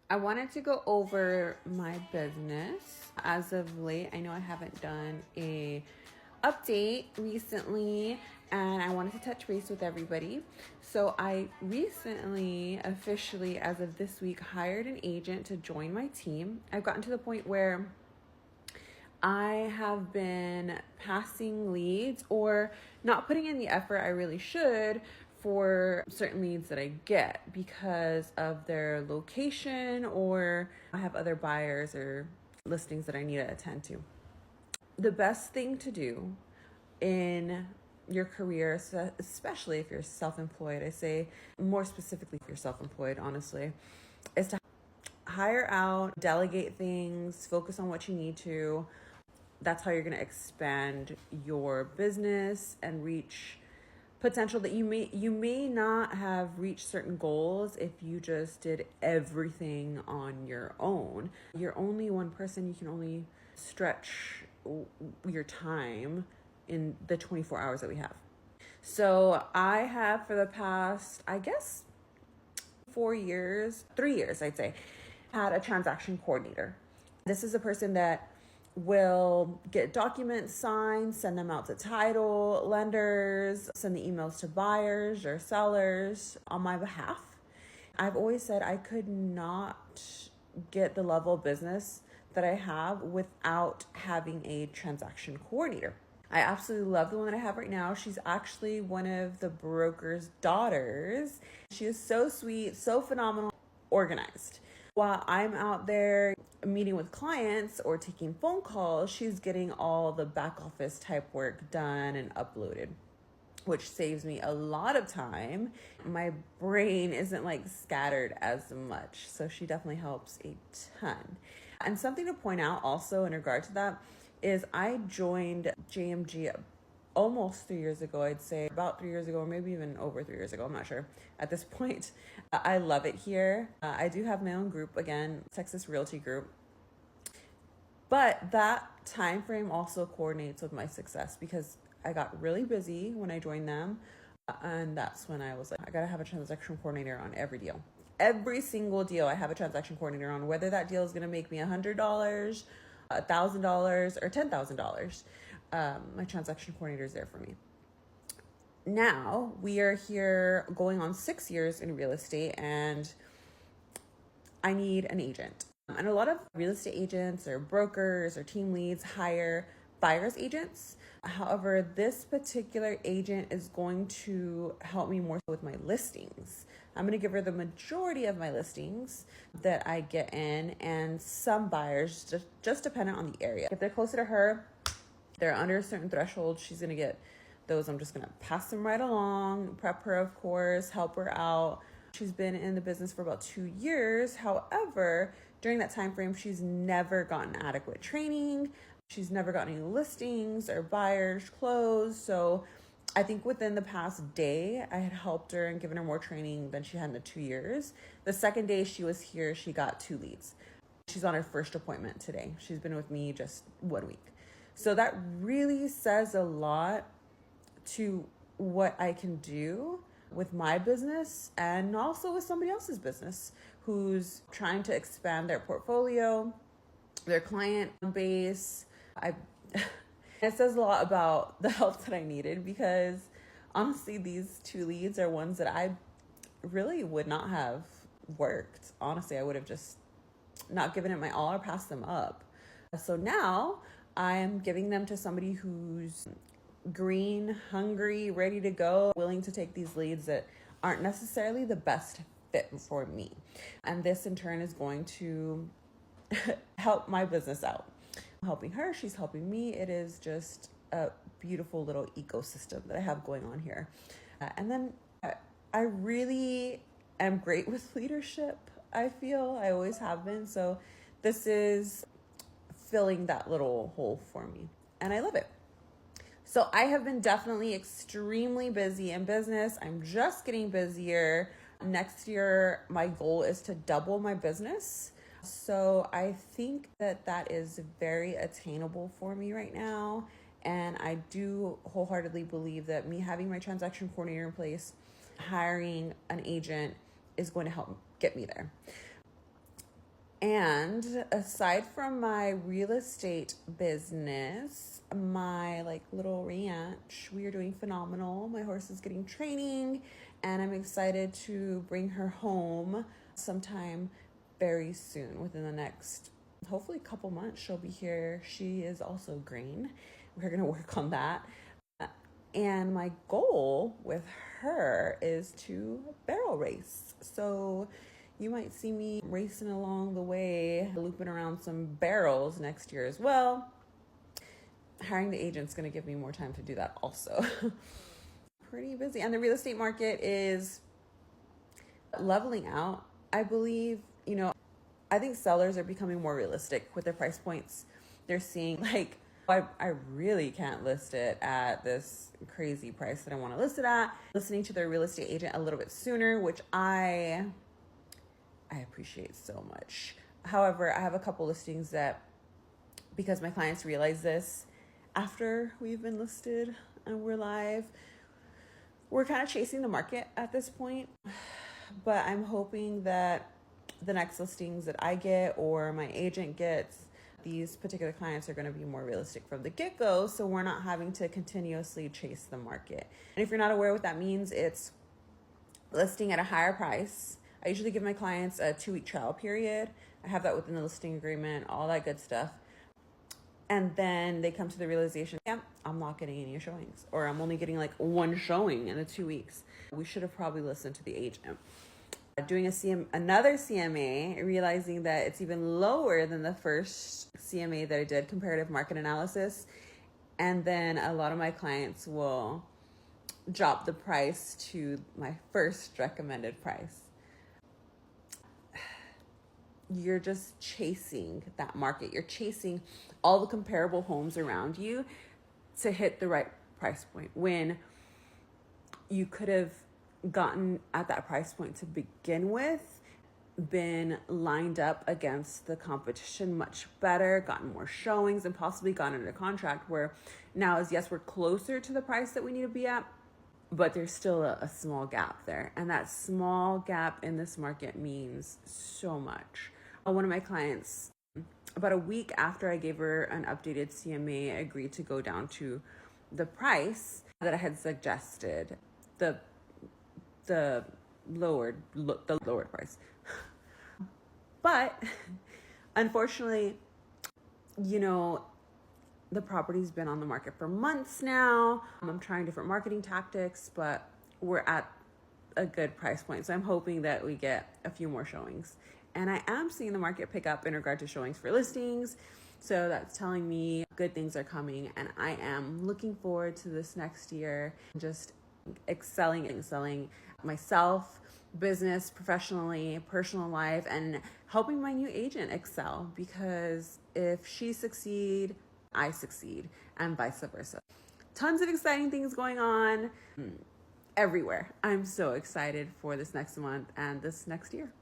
I wanted to go over my business. As of late, I know I haven't done a update recently, and I wanted to touch base with everybody. So I recently officially, as of this week, hired an agent to join my team. I've gotten to the point where I have been passing leads or not putting in the effort I really should for certain leads that I get because of their location, or I have other buyers or listings that I need to attend to. The best thing to do in your career, especially if you're self-employed, I say more specifically if you're self-employed, honestly, is to hire out, delegate things, focus on what you need to. That's how you're going to expand your business and reach potential that you may not have reached certain goals if you just did everything on your own. You're only one person. You can only stretch your time in the 24 hours that we have. So I have, for the past, I guess, 3 years, I'd say, had a transaction coordinator. This is a person that will get documents signed, send them out to title, lenders, send the emails to buyers or sellers on my behalf. I've always said I could not get the level of business that I have without having a transaction coordinator. I absolutely love the one that I have right now. She's actually one of the broker's daughters. She is so sweet, so phenomenal, organized. While I'm out there meeting with clients or taking phone calls, she's getting all the back office type work done and uploaded, which saves me a lot of time. My brain isn't like scattered as much. So she definitely helps a ton. And something to point out also in regard to that is I joined JMG almost 3 years ago, I'd say about 3 years ago, or maybe even over 3 years ago. I'm not sure at this point. I love it here. I do have my own group, again, Texas Realty Group. But that time frame also coordinates with my success because I got really busy when I joined them. And that's when I was like, I gotta have a transaction coordinator on every deal. Every single deal I have a transaction coordinator on, whether that deal is gonna make me $100, $1,000, or $10,000. My transaction coordinator is there for me. Now we are here going on 6 years in real estate, and I need an agent. And a lot of real estate agents or brokers or team leads hire buyer's agents. However, this particular agent is going to help me more with my listings. I'm going to give her the majority of my listings that I get in, and some buyers, just dependent on the area. If they're closer to her, they're under a certain threshold, she's going to get those. I'm just going to pass them right along, prep her, of course, help her out. She's been in the business for about 2 years. However, during that time frame, she's never gotten adequate training. She's never gotten any listings or buyers closed. So I think within the past day, I had helped her and given her more training than she had in the 2 years. The second day she was here, she got 2 leads. She's on her first appointment today. She's been with me just 1 week. So that really says a lot to what I can do with my business and also with somebody else's business who's trying to expand their portfolio, their client base. It says a lot about the help that I needed because honestly, these 2 leads are ones that I really would not have worked. Honestly, I would have just not given it my all or passed them up. So now I am giving them to somebody who's green, hungry, ready to go, willing to take these leads that aren't necessarily the best fit for me. And this in turn is going to help my business out. I'm helping her, she's helping me. It is just a beautiful little ecosystem that I have going on here. And then I really am great with leadership. I feel I always have been. So this is filling that little hole for me. And I love it. So I have been definitely extremely busy in business. I'm just getting busier. Next year, my goal is to double my business. So I think that that is very attainable for me right now. And I do wholeheartedly believe that me having my transaction coordinator in place, hiring an agent is going to help get me there. And aside from my real estate business, my like little ranch, we are doing phenomenal. My horse is getting training, and I'm excited to bring her home sometime very soon, within the next, hopefully, couple months. She'll be here. She is also green. We're going to work on that. And my goal with her is to barrel race. So you might see me racing along the way, looping around some barrels next year as well. Hiring the agent's going to give me more time to do that also. Pretty busy. And the real estate market is leveling out, I believe. I think sellers are becoming more realistic with their price points. They're seeing like, I really can't list it at this crazy price that I want to list it at. Listening to their real estate agent a little bit sooner, which I appreciate so much. However, I have a couple listings that, because my clients realize this after we've been listed and we're live, we're kind of chasing the market at this point. But I'm hoping that the next listings that I get or my agent gets, these particular clients are going to be more realistic from the get-go, so we're not having to continuously chase the market. And if you're not aware what that means, it's listing at a higher price. I usually give my clients a 2-week trial period. I have that within the listing agreement, all that good stuff. And then they come to the realization, yeah, I'm not getting any showings, or I'm only getting like one showing in the 2 weeks. We should have probably listened to the agent. Doing another CMA, realizing that it's even lower than the first CMA that I did, comparative market analysis. And then a lot of my clients will drop the price to my first recommended price. You're just chasing that market. You're chasing all the comparable homes around you to hit the right price point, when you could have gotten at that price point to begin with, been lined up against the competition much better, gotten more showings, and possibly gotten under contract, where now is, yes, we're closer to the price that we need to be at, but there's still a small gap there. And that small gap in this market means so much. One of my clients, about a week after I gave her an updated CMA, agreed to go down to the price that I had suggested, the lowered price. But unfortunately, the property's been on the market for months now. I'm trying different marketing tactics, but we're at a good price point. So I'm hoping that we get a few more showings. And I am seeing the market pick up in regard to showings for listings. So that's telling me good things are coming. And I am looking forward to this next year, just excelling myself, business, professionally, personal life, and helping my new agent excel. Because if she succeeds, I succeed, and vice versa. Tons of exciting things going on everywhere. I'm so excited for this next month and this next year.